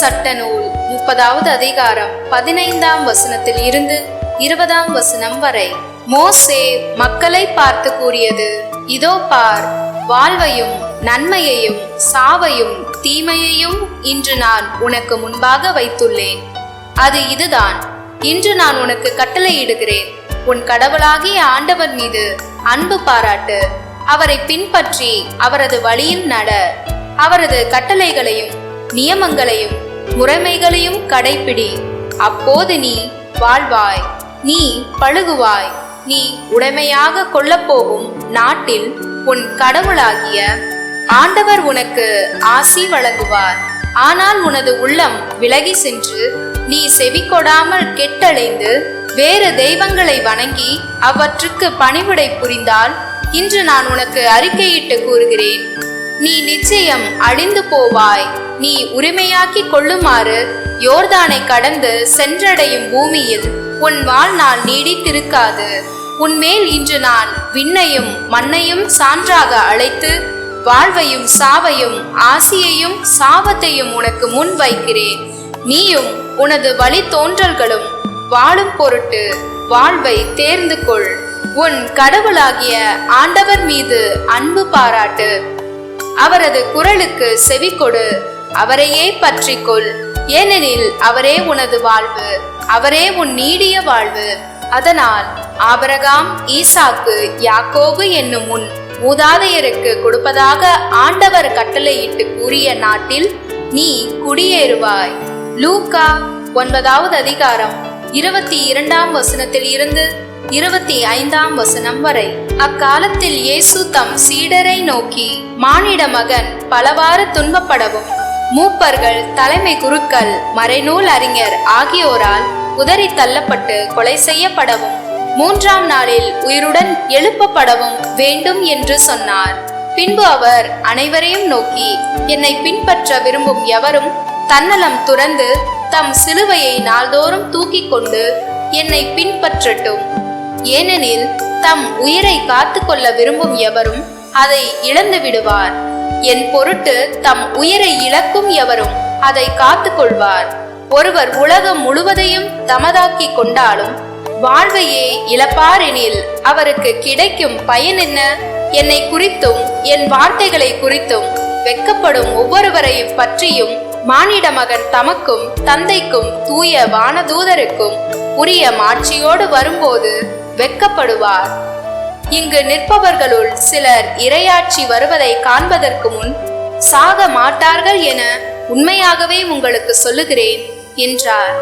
சட்ட நூல் 30வது அதிகாரம் 15ஆம் வசனத்தில் இருந்து 20ஆம் வசனம் வரை. மோசே மக்களை பார்த்து கூறியது, இதோ பார், வாழ்வையும் நன்மையையும் சாவையும் தீமையையும் இன்று நான் உனக்கு முன்பாக வைத்துள்ளேன். அது இதுதான், இன்று நான் உனக்கு கட்டளையிடுகிறேன். உன் கடவுளாகிய ஆண்டவர் மீது அன்பு பாராட்டு, அவரை பின்பற்றி அவரது வழியில் நட, அவரது கட்டளைகளையும் நியமங்களையும் முறைமைகளையும் கடைப்பிடி. அப்போது நீ வாழ்வாய், நீ பழுகுவாய். நீ உடைமையாக கொள்ளப்போகும் நாட்டில் உன் கடவுளாகிய ஆண்டவர் உனக்கு ஆசி வழங்குவார். ஆனால் உனது உள்ளம் விலகி சென்று நீ செவி கொடாமல் கெட்டடைந்து வேறு தெய்வங்களை வணங்கி அவற்றுக்கு பணிவிடை புரிந்தால், இன்று நான் உனக்கு அறிக்கையிட்டு கூறுகிறேன், நீ நிச்சயம் அழிந்து போவாய். நீ உரிமையாக்கி கொள்ளுமாறு யோர்தானை கடந்து சென்றடையும் பூமியில் உன் வாழ்நாள் நீடித்திருக்காது. உன்மேல் இன்று நான் விண்ணையும் மண்ணையும் சான்றாக அழைத்து வாழ்வையும் சாவையும் ஆசியையும் சாபத்தையும் உனக்கு முன் வைக்கிறேன். நீயும் உனது வழி தோன்றல்களும் வாழும் பொருட்டு வாழ்வை தேர்ந்து கொள். உன் கடவுளாகிய ஆண்டவர் மீது அன்பு பாராட்டு, அவரது குரலுக்கு செவி கொடு, அவரையே பற்றிக்கொள். ஏனெனில் அவரே உனது வாழ்வு, அவரே உன் நீடிய வாழ்வு. அதனால் ஆபிரகாம், ஈசாக்கு, யாக்கோபு என்னும் உன் மூதாதையருக்கு கொடுப்பதாக ஆண்டவர் கட்டளையிட்டு கூறிய நாட்டில் நீ குடியேறுவாய். லூக்கா 9வது அதிகாரம் 22ஆம் வசனத்தில் இருந்து 25ஆம் வசனம் வரை. அக்காலத்தில் இயேசு தம் சீடரை நோக்கி, மானிட மகன் பலவாறு துன்பப்படவும் மூப்பர்கள், தலைமை குருக்கள், மறைநூல் அறிஞர் ஆகியோரால் உதறி தள்ளப்பட்டு கொலை செய்யப்படவும் 3ஆம் நாளில் உயிருடன் எழுப்பப்படவும் வேண்டும் என்று சொன்னார். பின்பு அவர் அனைவரையும் நோக்கி, என்னை பின்பற்ற விரும்பும் எவரும் தன்னலம் துறந்து தம் சிலுவையை நாள்தோறும் தூக்கி கொண்டு என்னை பின்பற்றட்டும். ஏனெனில் தம் உயிரை காத்து கொள்ள விரும்பும் எவரும் அதை இழந்து விடுவார். என் பொருட்டு தம் உயிரை இழக்கும் எவரும் அதை காத்து கொள்வார். ஒருவர் உலகம் முழுவதையும் தமதாக்கி கொண்டாலும் வாழ்வையே இழப்பாரெனில் அவருக்கு கிடைக்கும் பயன் என்ன? என்னை குறித்தும் என் வார்த்தைகளை குறித்தும் வெட்கப்படும் ஒவ்வொருவரையும் பற்றியும் மானிட மகன் தமக்கும் தந்தைக்கும் தூய வானதூதருக்கும் உரிய மாட்சியோடு வரும்போது வெட்கப்படுவார். இங்கு நிற்பவர்களுள் சிலர் இறையாட்சி வருவதை காண்பதற்கு முன் சாக மாட்டார்கள் என உண்மையாகவே உங்களுக்கு சொல்லுகிறேன் என்றார்.